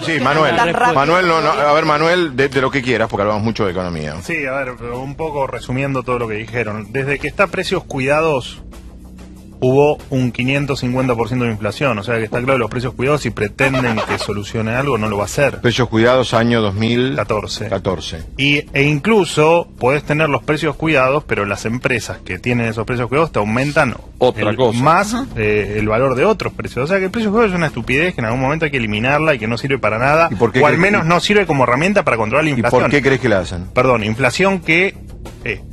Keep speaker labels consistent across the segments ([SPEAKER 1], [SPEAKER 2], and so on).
[SPEAKER 1] Sí, Manuel. Manuel, a ver, Manuel, de lo que quieras, porque hablamos mucho de economía.
[SPEAKER 2] Sí, a ver, pero un poco resumiendo todo lo que dijeron. Desde que está Precios Cuidados, hubo un 550% de inflación. O sea que está claro, los precios cuidados, si pretenden que solucione algo, no lo va a hacer.
[SPEAKER 1] Precios Cuidados, año 2014.
[SPEAKER 2] E incluso podés tener los precios cuidados, pero las empresas que tienen esos precios cuidados te aumentan más el valor de otros precios. O sea que el precio cuidado es una estupidez que en algún momento hay que eliminarla y que no sirve para nada. O al menos no sirve como herramienta para controlar la inflación.
[SPEAKER 1] ¿Y por qué crees que la hacen?
[SPEAKER 2] Perdón, inflación que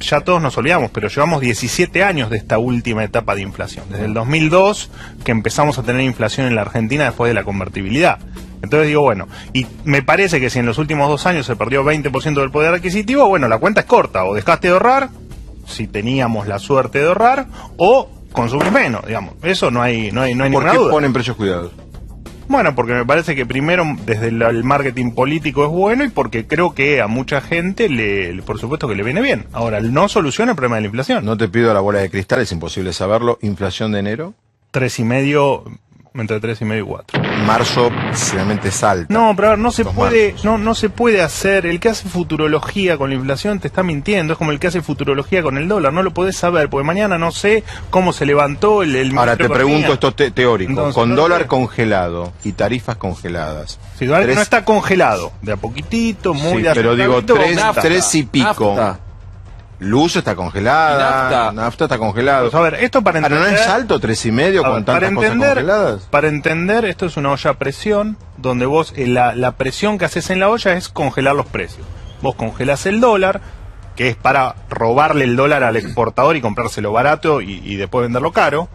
[SPEAKER 2] ya todos nos olvidamos, pero llevamos 17 años de esta última etapa de inflación. Desde el 2002 que empezamos a tener inflación en la Argentina después de la convertibilidad. Entonces digo, bueno, y me parece que si en los últimos 2 años se perdió 20% del poder adquisitivo, bueno, la cuenta es corta. O dejaste de ahorrar, si teníamos la suerte de ahorrar, o consumís menos, digamos. Eso no hay ninguna duda.
[SPEAKER 1] ¿Por qué ponen precios cuidados?
[SPEAKER 2] Bueno, porque me parece que primero desde el marketing político es bueno y porque creo que a mucha gente, por supuesto que le viene bien. Ahora, no soluciona el problema de la inflación.
[SPEAKER 1] No te pido la bola de cristal, es imposible saberlo. ¿Inflación de enero?
[SPEAKER 2] 3,5, entre 3,5 y 4.
[SPEAKER 1] Marzo realmente salta.
[SPEAKER 2] No, pero a ver, no se puede hacer. El que hace futurología con la inflación te está mintiendo. Es como el que hace futurología con el dólar. No lo podés saber, porque mañana no sé cómo se levantó el
[SPEAKER 1] Ahora te pregunto esto teórico. Entonces, con dólar congelado y tarifas congeladas.
[SPEAKER 2] Si dólar no está congelado, de a poquitito, muy de
[SPEAKER 1] pero digo, 3 y pico. Nafta. Luz está congelada, nafta está congelada.
[SPEAKER 2] Pues a ver, esto para entender...
[SPEAKER 1] ¿No es alto 3,5 con tantas cosas congeladas?
[SPEAKER 2] Para entender, esto es una olla a presión, donde vos, la presión que haces en la olla es congelar los precios. Vos congelás el dólar, que es para robarle el dólar al exportador y comprárselo barato y después venderlo caro.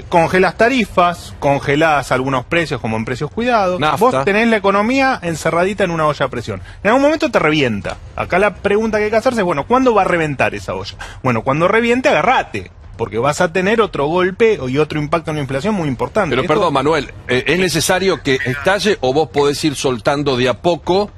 [SPEAKER 2] Congelás tarifas, congelás algunos precios como en precios cuidados. Nafta. Vos tenés la economía encerradita en una olla a presión. En algún momento te revienta. Acá la pregunta que hay que hacerse es, bueno, ¿cuándo va a reventar esa olla? Bueno, cuando reviente, agarrate, porque vas a tener otro golpe y otro impacto en la inflación muy importante.
[SPEAKER 3] Pero perdón, Manuel, ¿es necesario que estalle o vos podés ir soltando de a poco?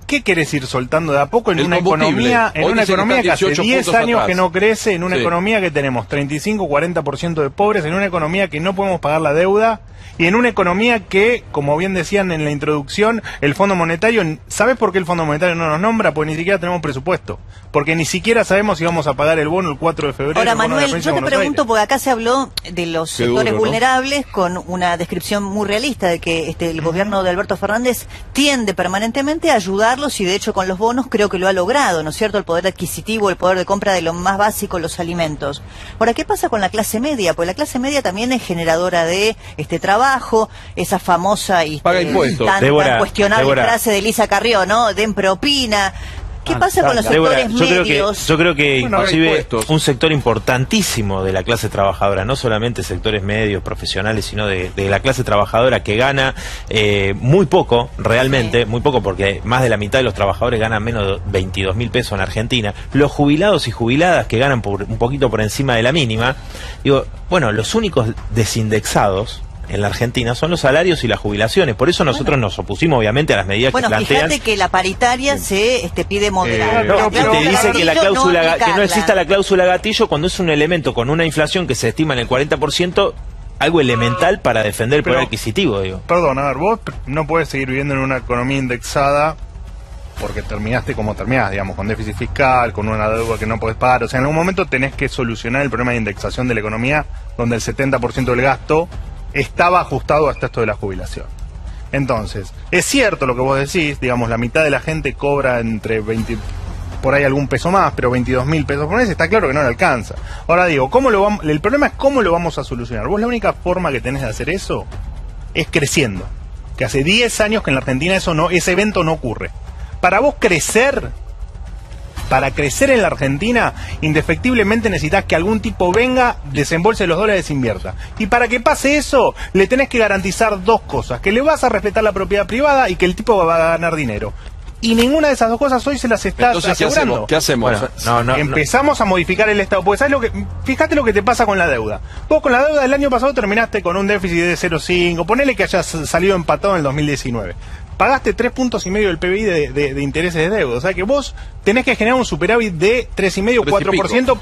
[SPEAKER 2] ¿Qué querés ir soltando de a poco en una economía que hace 10 años que no crece, en una economía que tenemos 35-40% de pobres, en una economía que no podemos pagar la deuda y en una economía que, como bien decían en la introducción, el Fondo Monetario, ¿sabes por qué el Fondo Monetario no nos nombra? Porque ni siquiera tenemos presupuesto, porque ni siquiera sabemos si vamos a pagar el bono el 4 de febrero.
[SPEAKER 4] Ahora, Manuel, yo te pregunto, porque acá se habló de los sectores vulnerables con una descripción muy realista de que el gobierno de Alberto Fernández tiende permanentemente a ayudarlos y de hecho con los bonos creo que lo ha logrado, ¿no es cierto? El poder adquisitivo, el poder de compra de lo más básico, los alimentos. Ahora, ¿qué pasa con la clase media? Pues la clase media también es generadora de trabajo, esa famosa y tan cuestionable frase de Lisa Carrió, ¿no? Den propina. ¿Qué pasa con los sectores medios?
[SPEAKER 5] Yo creo que inclusive un sector importantísimo de la clase trabajadora, no solamente sectores medios, profesionales, sino de la clase trabajadora que gana muy poco, realmente, muy poco, porque más de la mitad de los trabajadores ganan menos de 22.000 pesos en Argentina. Los jubilados y jubiladas que ganan un poquito por encima de la mínima, digo, bueno, los únicos desindexados en la Argentina son los salarios y las jubilaciones. Por eso nosotros nos opusimos obviamente a las medidas que plantean.
[SPEAKER 4] Fíjate que la paritaria se pide moderar.
[SPEAKER 5] Te dice que la cláusula que no exista la cláusula gatillo cuando es un elemento con una inflación que se estima en el 40%, algo elemental para defender el poder adquisitivo, digo.
[SPEAKER 2] Perdón, a ver, vos no podés seguir viviendo en una economía indexada porque terminaste como terminás, digamos, con déficit fiscal, con una deuda que no podés pagar. O sea, en algún momento tenés que solucionar el problema de indexación de la economía, donde el 70% del gasto estaba ajustado hasta esto de la jubilación. Entonces, es cierto lo que vos decís, digamos, la mitad de la gente cobra entre 20, por ahí algún peso más, pero 22.000 pesos por mes, está claro que no le alcanza. Ahora digo, el problema es cómo lo vamos a solucionar. Vos la única forma que tenés de hacer eso es creciendo. Que hace 10 años que en la Argentina ese evento no ocurre. Para vos crecer, para crecer en la Argentina, indefectiblemente necesitas que algún tipo venga, desembolse los dólares e invierta. Y para que pase eso, le tenés que garantizar dos cosas: que le vas a respetar la propiedad privada y que el tipo va a ganar dinero. Y ninguna de esas dos cosas hoy se las estás asegurando.
[SPEAKER 3] ¿Qué hacemos?
[SPEAKER 2] Bueno, empezamos a modificar el Estado. Porque fíjate lo que te pasa con la deuda. Vos con la deuda del año pasado terminaste con un déficit de 0,5. Ponele que hayas salido empatado en el 2019. Pagaste 3,5 puntos del PBI de intereses de deuda. O sea que vos tenés que generar un superávit de 3,5-4%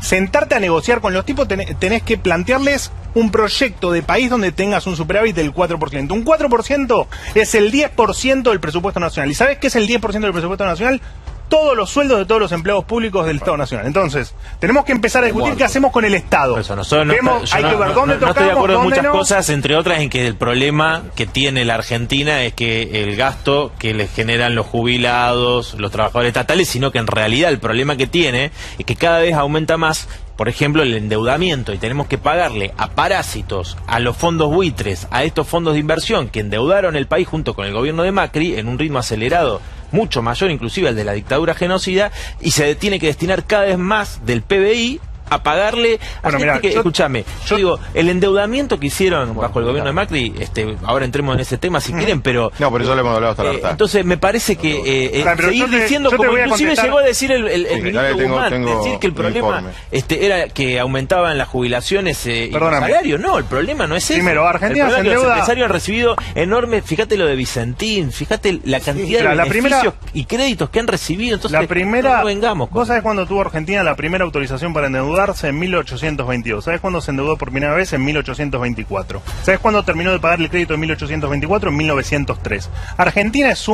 [SPEAKER 2] sentarte a negociar con los tipos, tenés que plantearles un proyecto de país donde tengas un superávit del 4%. Un 4% es el 10% del presupuesto nacional. ¿Y sabes qué es el 10% del presupuesto nacional? Todos los sueldos de todos los empleados públicos del Estado Nacional. Entonces, tenemos que empezar a discutir qué hacemos con el Estado.
[SPEAKER 5] Eso, nosotros
[SPEAKER 2] hay que ver dónde tocamos,
[SPEAKER 5] no estoy de acuerdo en muchas
[SPEAKER 2] no.
[SPEAKER 5] cosas, entre otras en que el problema que tiene la Argentina es que el gasto que les generan los jubilados, los trabajadores estatales, sino que en realidad el problema que tiene es que cada vez aumenta más, por ejemplo, el endeudamiento, y tenemos que pagarle a parásitos, a los fondos buitres, a estos fondos de inversión que endeudaron el país junto con el gobierno de Macri en un ritmo acelerado, mucho mayor inclusive al de la dictadura genocida, y se tiene que destinar cada vez más del PBI a pagarle a gente que, escúchame, yo digo, el endeudamiento que hicieron bajo el gobierno de Macri, ahora entremos en ese tema si quieren, pero...
[SPEAKER 1] No, por eso le hemos hablado hasta la harta.
[SPEAKER 5] Entonces me parece que seguir diciendo, como inclusive llegó a decir el ministro Guzmán, decir que el problema era que aumentaban las jubilaciones y los salarios. No, el problema no es ese.
[SPEAKER 2] Primero, Argentina
[SPEAKER 5] el problema
[SPEAKER 2] se endeuda...
[SPEAKER 5] Los empresarios han recibido enormes, fíjate lo de Vicentín, fíjate la cantidad de beneficios y créditos que han recibido. Entonces,
[SPEAKER 2] la primera,
[SPEAKER 5] no vengamos.
[SPEAKER 2] ¿Vos sabés cuándo tuvo Argentina la primera autorización para endeudar? En 1822. ¿Sabes cuándo se endeudó por primera vez? En 1824. ¿Sabes cuándo terminó de pagar el crédito en 1824? En 1903. Argentina es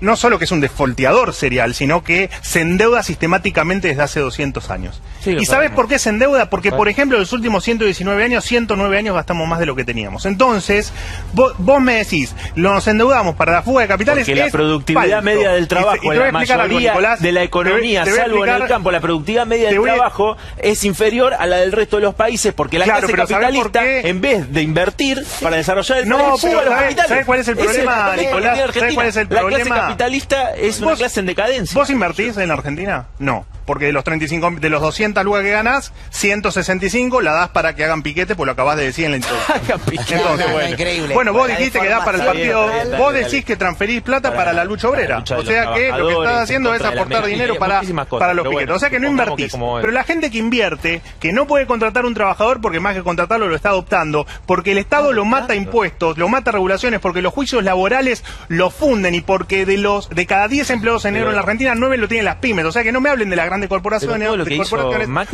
[SPEAKER 2] no solo que es un desfolteador serial, sino que se endeuda sistemáticamente desde hace 200 años. Sí, ¿y sabes por qué se endeuda? Porque, por ejemplo, en los últimos 119 años, 109 años gastamos más de lo que teníamos. Entonces, vos me decís, nos endeudamos para la fuga de capitales.
[SPEAKER 5] Porque la productividad media del trabajo, la mayoría de la economía, salvo en el campo, la productividad media del trabajo es inferior a la del resto de los países, porque la clase capitalista, en vez de invertir para desarrollar el país, fuga a los capitales.
[SPEAKER 2] ¿Sabes cuál es el problema, Nicolás? ¿Sabes cuál es el problema?
[SPEAKER 5] La clase capitalista es una clase en decadencia.
[SPEAKER 2] ¿Vos invertís en Argentina? No. Porque de los 200 lucas que ganás, 165 la das para que hagan piquete, pues lo acabás de decir en la introducción. Entonces, bueno, vos dijiste que das para el partido, vos decís que transferís plata para la lucha obrera. O sea que lo que estás haciendo es aportar dinero para los piquetes. O sea que no invertís. Pero la gente que invierte, que no puede contratar un trabajador porque más que contratarlo lo está adoptando, porque el Estado lo mata impuestos, lo mata regulaciones, porque los juicios laborales lo funden y porque de cada 10 empleados en negro en la Argentina, 9 lo tienen las pymes. O sea que no me hablen de la grandes corporaciones,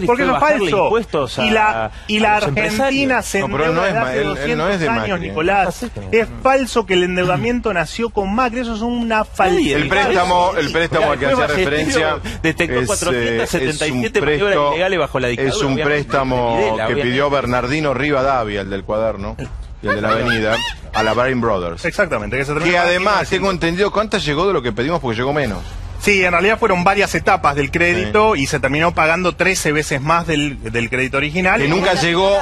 [SPEAKER 2] porque eso es falso. Y la Argentina se endeuda desde hace 200 años, Nicolás. Es falso que el endeudamiento nació con Macri, eso es una falsedad.
[SPEAKER 1] El préstamo al que hacía referencia
[SPEAKER 5] detectó 477 maniobras ilegales bajo la dictadura.
[SPEAKER 1] Es un préstamo que pidió Bernardino Rivadavia, el del cuaderno y el de la avenida, a la Baring Brothers.
[SPEAKER 2] Exactamente.
[SPEAKER 1] Que además, tengo entendido, ¿cuántas llegó de lo que pedimos? Porque llegó menos.
[SPEAKER 2] Sí, en realidad fueron varias etapas del crédito y se terminó pagando 13 veces más del crédito original.
[SPEAKER 1] Que nunca llegó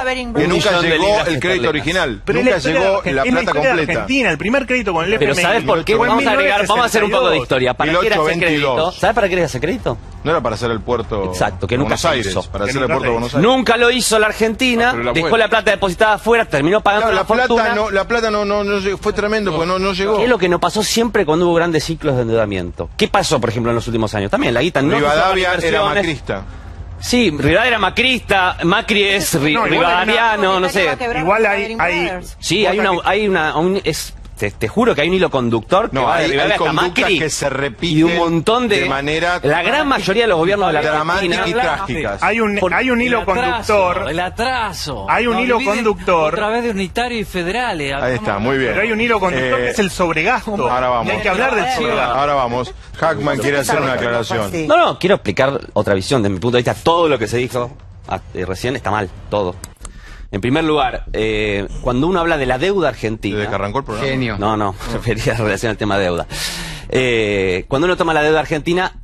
[SPEAKER 1] el crédito original.
[SPEAKER 2] Pero
[SPEAKER 1] nunca llegó la plata completa.
[SPEAKER 2] Argentina, el primer crédito con el FMI.
[SPEAKER 6] Pero ¿sabes por qué? Vamos a hacer un poco de historia. ¿Para qué era ese crédito? ¿Sabes para qué era ese crédito?
[SPEAKER 1] No era para hacer el puerto.
[SPEAKER 6] Exacto, que nunca
[SPEAKER 1] Buenos Aires,
[SPEAKER 6] hizo.
[SPEAKER 1] para hacer el puerto de Buenos Aires.
[SPEAKER 6] Nunca lo hizo la Argentina, dejó la plata depositada afuera, terminó pagando la fortuna.
[SPEAKER 1] La plata no fue tremendo porque no llegó.
[SPEAKER 6] ¿Qué es lo que no pasó siempre cuando hubo grandes ciclos de endeudamiento? ¿Qué pasó, por ejemplo, en los últimos años? También la guita no
[SPEAKER 1] Rivadavia era macrista.
[SPEAKER 6] Sí, Rivadavia era macrista, Macri es rivadariano, no sé.
[SPEAKER 2] Igual hay
[SPEAKER 6] sí, te juro que hay un hilo conductor que va de Rivadavia hasta Macri
[SPEAKER 1] que se repite
[SPEAKER 6] y un montón de
[SPEAKER 1] manera
[SPEAKER 6] la gran mayoría de los gobiernos de la
[SPEAKER 1] dramática y trágicas.
[SPEAKER 2] Hay un hilo conductor.
[SPEAKER 7] El atraso.
[SPEAKER 2] Hay un hilo conductor.
[SPEAKER 7] Otra vez de unitario y federales.
[SPEAKER 1] Ahí está, muy bien.
[SPEAKER 2] Pero hay un hilo conductor que es el sobregasto.
[SPEAKER 1] Ahora vamos.
[SPEAKER 2] Y hay que hablar del sobregasto.
[SPEAKER 1] Ahora vamos. Hackman quiere hacer una aclaración.
[SPEAKER 6] No, quiero explicar otra visión. Desde mi punto de vista, todo lo que se dijo recién está mal, todo. En primer lugar, cuando uno habla de la deuda argentina...
[SPEAKER 1] ¿Desde que arrancó el programa?
[SPEAKER 6] No, refería en relación al tema de deuda. Cuando uno toma la deuda argentina,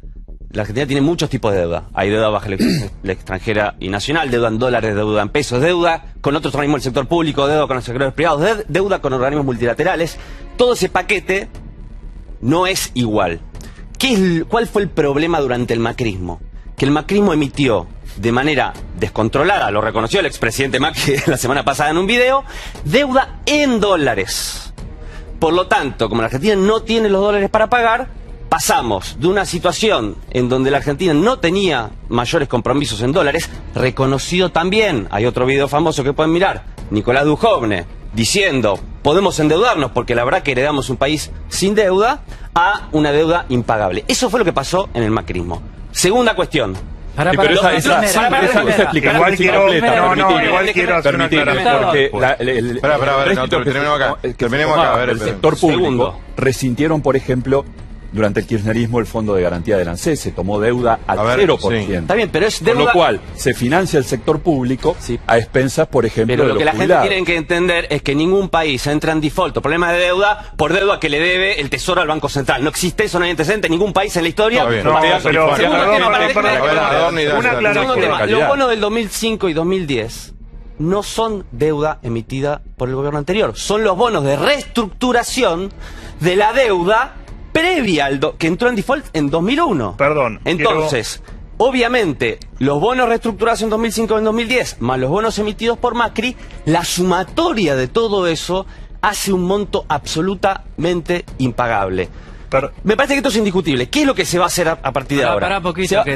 [SPEAKER 6] la Argentina tiene muchos tipos de deuda. Hay deuda bajo la extranjera y nacional, deuda en dólares, deuda en pesos, deuda con otros organismos del sector público, deuda con los sectores privados, deuda con organismos multilaterales. Todo ese paquete no es igual. ¿Cuál fue el problema durante el macrismo? Que el macrismo emitió de manera descontrolada, lo reconoció el expresidente Macri la semana pasada en un video, deuda en dólares. Por lo tanto, como la Argentina no tiene los dólares para pagar, pasamos de una situación en donde la Argentina no tenía mayores compromisos en dólares, reconocido también, hay otro video famoso que pueden mirar, Nicolás Dujovne, diciendo, podemos endeudarnos porque la verdad que heredamos un país sin deuda, a una deuda impagable. Eso fue lo que pasó en el macrismo. Segunda cuestión,
[SPEAKER 7] Pará,
[SPEAKER 3] Sí,
[SPEAKER 7] pará,
[SPEAKER 3] pero
[SPEAKER 7] pará,
[SPEAKER 3] esa explicación
[SPEAKER 2] Igual
[SPEAKER 3] es
[SPEAKER 2] quiero,
[SPEAKER 3] incompleta,
[SPEAKER 2] igual quiero hacer una
[SPEAKER 3] permitime,
[SPEAKER 2] aclaración.
[SPEAKER 3] porque
[SPEAKER 1] Espera, a ver, no, terminemos acá. Terminemos acá, a ver,
[SPEAKER 8] el
[SPEAKER 1] espera.
[SPEAKER 8] sector público
[SPEAKER 6] Segundo.
[SPEAKER 8] resintieron, por ejemplo, durante el kirchnerismo el Fondo de Garantía del ANSES, se tomó deuda al
[SPEAKER 1] A ver,
[SPEAKER 8] 0%.
[SPEAKER 1] sí.
[SPEAKER 6] Está bien, pero es
[SPEAKER 8] Con
[SPEAKER 6] deuda.
[SPEAKER 8] lo cual, se financia el sector público
[SPEAKER 6] Sí.
[SPEAKER 8] a expensas, por ejemplo,
[SPEAKER 6] Pero
[SPEAKER 8] de
[SPEAKER 6] lo
[SPEAKER 8] los
[SPEAKER 6] que la gente
[SPEAKER 8] jubilados.
[SPEAKER 6] tiene que entender es que ningún país entra en default o problema de deuda por deuda que le debe el Tesoro al Banco Central. No existe eso, no hay antecedente en ningún país en la historia.
[SPEAKER 1] Está bien.
[SPEAKER 2] No, pero
[SPEAKER 6] Segundo tema,
[SPEAKER 2] perdón,
[SPEAKER 1] A ver, Adorni, dale,
[SPEAKER 2] una
[SPEAKER 1] dale.
[SPEAKER 6] Segundo
[SPEAKER 2] aclaración.
[SPEAKER 6] tema,
[SPEAKER 8] calidad.
[SPEAKER 6] los bonos del 2005 y 2010 no son deuda emitida por el gobierno anterior, son los bonos de reestructuración de la deuda previa que entró en default en 2001.
[SPEAKER 2] Perdón,
[SPEAKER 6] Entonces, obviamente, los bonos reestructuración 2005 y 2010, más los bonos emitidos por Macri, la sumatoria de todo eso hace un monto absolutamente impagable. Me parece que esto es indiscutible. ¿Qué es lo que se va a hacer a partir de ahora?
[SPEAKER 7] Pará un poquito,
[SPEAKER 6] Se va-
[SPEAKER 7] que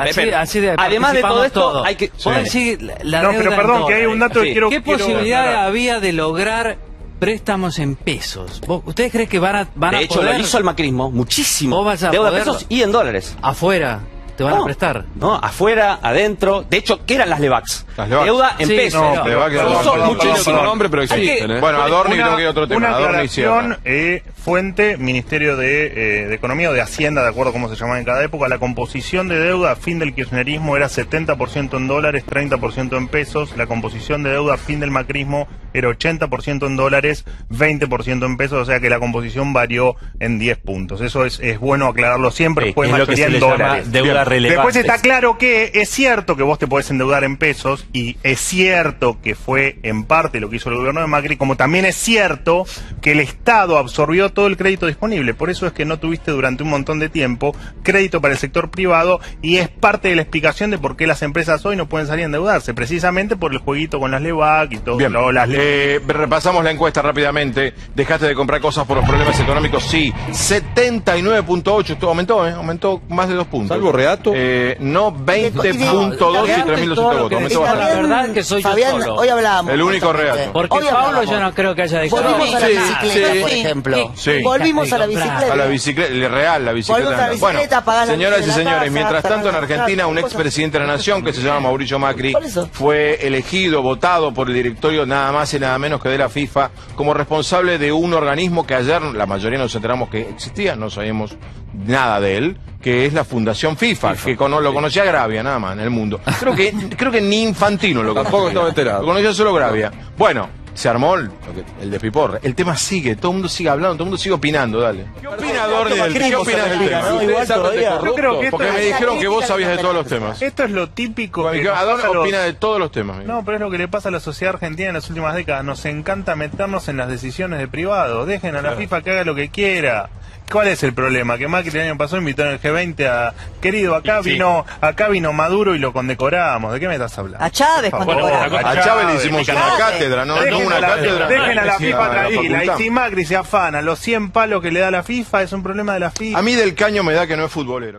[SPEAKER 6] Espera.
[SPEAKER 7] así de
[SPEAKER 6] Además de todo esto,
[SPEAKER 7] todos.
[SPEAKER 6] hay que...
[SPEAKER 7] Vos decís la
[SPEAKER 2] No,
[SPEAKER 7] deuda
[SPEAKER 2] pero
[SPEAKER 7] en
[SPEAKER 2] perdón, que hay
[SPEAKER 7] dólares.
[SPEAKER 2] un dato que
[SPEAKER 6] Sí.
[SPEAKER 2] quiero...
[SPEAKER 7] ¿Qué
[SPEAKER 2] quiero
[SPEAKER 7] posibilidad
[SPEAKER 2] aclarar.
[SPEAKER 7] había de lograr préstamos en pesos? ¿Ustedes creen que van a
[SPEAKER 6] De hecho,
[SPEAKER 7] poder
[SPEAKER 6] lo hizo el macrismo muchísimo.
[SPEAKER 7] ¿Vos vas a
[SPEAKER 6] Deuda en
[SPEAKER 7] poder?
[SPEAKER 6] pesos y en dólares.
[SPEAKER 7] afuera? ¿Te van a prestar?
[SPEAKER 6] No, afuera, adentro. De hecho, ¿qué eran las LEVAX?
[SPEAKER 1] Las LEVAX.
[SPEAKER 6] Deuda en
[SPEAKER 7] Sí,
[SPEAKER 6] pesos.
[SPEAKER 7] no,
[SPEAKER 1] Le va a quedar
[SPEAKER 6] Son
[SPEAKER 1] perdón,
[SPEAKER 6] muchísimos
[SPEAKER 1] perdón.
[SPEAKER 3] nombre, pero
[SPEAKER 6] Hay que-
[SPEAKER 3] existen, ¿eh?
[SPEAKER 1] Bueno, Adorni, creo que hay otro tema.
[SPEAKER 2] Una
[SPEAKER 1] Adorni cierra.
[SPEAKER 2] aclaración, fuente, Ministerio de Economía o de Hacienda, de acuerdo a cómo se llamaba en cada época, la composición de deuda a fin del kirchnerismo era 70% en dólares, 30% en pesos, la composición de deuda a fin del macrismo era 80% en dólares, 20% en pesos, o sea que la composición varió en 10 puntos. Eso es bueno aclararlo siempre,
[SPEAKER 5] Sí,
[SPEAKER 2] fue
[SPEAKER 5] es lo que
[SPEAKER 2] mayoría
[SPEAKER 5] se
[SPEAKER 2] en
[SPEAKER 5] le llama
[SPEAKER 2] dólares.
[SPEAKER 5] deuda
[SPEAKER 2] Bien.
[SPEAKER 5] relevante.
[SPEAKER 2] Después está claro que es cierto que vos te podés endeudar en pesos y es cierto que fue en parte lo que hizo el gobierno de Macri, como también es cierto que el Estado absorbió todo el crédito disponible. Por eso es que no tuviste durante un montón de tiempo crédito para el sector privado y es parte de la explicación de por qué las empresas hoy no pueden salir a endeudarse, precisamente por el jueguito con las LEVAC y todo.
[SPEAKER 1] Bien,
[SPEAKER 2] Las
[SPEAKER 1] repasamos la encuesta rápidamente. ¿Dejaste de comprar cosas por los problemas económicos? Sí. 79.8, esto aumentó, aumentó más de 2 puntos.
[SPEAKER 3] Salvo Reato.
[SPEAKER 1] No, 20.2 y 3.200 votos. Aumentó
[SPEAKER 7] La
[SPEAKER 1] bastante.
[SPEAKER 7] verdad que soy yo
[SPEAKER 9] Fabián,
[SPEAKER 7] solo.
[SPEAKER 9] hoy hablábamos.
[SPEAKER 1] El único
[SPEAKER 9] justamente.
[SPEAKER 1] reato.
[SPEAKER 7] Porque
[SPEAKER 9] Hoy
[SPEAKER 7] Pablo
[SPEAKER 9] hablábamos.
[SPEAKER 7] yo no creo que haya dejado.
[SPEAKER 9] Volvimos a la
[SPEAKER 1] Sí,
[SPEAKER 9] bicicleta,
[SPEAKER 1] sí.
[SPEAKER 9] por ejemplo.
[SPEAKER 1] Sí.
[SPEAKER 9] Volvimos a la
[SPEAKER 7] Comprar.
[SPEAKER 9] bicicleta.
[SPEAKER 1] A la bicicleta, real, la bicicleta.
[SPEAKER 9] Volvemos a la bicicleta, pagás la
[SPEAKER 1] señoras y
[SPEAKER 9] luz de la
[SPEAKER 1] señores,
[SPEAKER 9] casa,
[SPEAKER 1] mientras tanto en
[SPEAKER 9] cerrar la
[SPEAKER 1] Argentina
[SPEAKER 9] casa,
[SPEAKER 1] un
[SPEAKER 9] cosas.
[SPEAKER 1] expresidente de la Nación que se llama Mauricio Macri
[SPEAKER 9] Por eso.
[SPEAKER 1] fue elegido, votado por el directorio nada más y nada menos que de la FIFA como responsable de un organismo que ayer la mayoría nos enteramos que existía, no sabíamos nada de él, que es la Fundación FIFA, que lo conocía Gravia nada más en el mundo. Creo que ni Infantino lo conocía.
[SPEAKER 3] Tampoco estaba enterado.
[SPEAKER 1] Lo conocía solo Gravia. Bueno, se armó el despiporre. El tema sigue, todo el mundo sigue hablando, todo el mundo sigue opinando, dale. ¿Qué opina Adorni del tema? ¿Qué opinas del tema?
[SPEAKER 9] ¿no? Igual todavía.
[SPEAKER 2] Yo creo que esto
[SPEAKER 1] Porque me
[SPEAKER 2] es,
[SPEAKER 1] dijeron que vos sabías de todos los temas.
[SPEAKER 2] esto es lo típico que nos
[SPEAKER 1] Adorni
[SPEAKER 2] pasa a los-
[SPEAKER 1] opina de todos los temas.
[SPEAKER 2] No, pero es lo que le pasa a la sociedad argentina en las últimas décadas. Nos encanta meternos en las decisiones de privado. Dejen a la FIFA que haga lo que quiera. ¿Cuál es el problema? Que Macri el año pasado invitó en el G20 a... Querido, acá vino Maduro y lo condecoramos. ¿De qué me estás hablando?
[SPEAKER 4] A Chávez
[SPEAKER 2] Por favor,
[SPEAKER 4] condecoramos.
[SPEAKER 1] A Chávez le hicimos una cátedra, no una cátedra.
[SPEAKER 2] Dejen a la FIFA
[SPEAKER 1] la
[SPEAKER 2] tranquila. Y
[SPEAKER 1] facultad.
[SPEAKER 2] si Macri se afana los 100 palos que le da la FIFA, es un problema de la FIFA.
[SPEAKER 1] A mí del Caño me da que no es futbolero.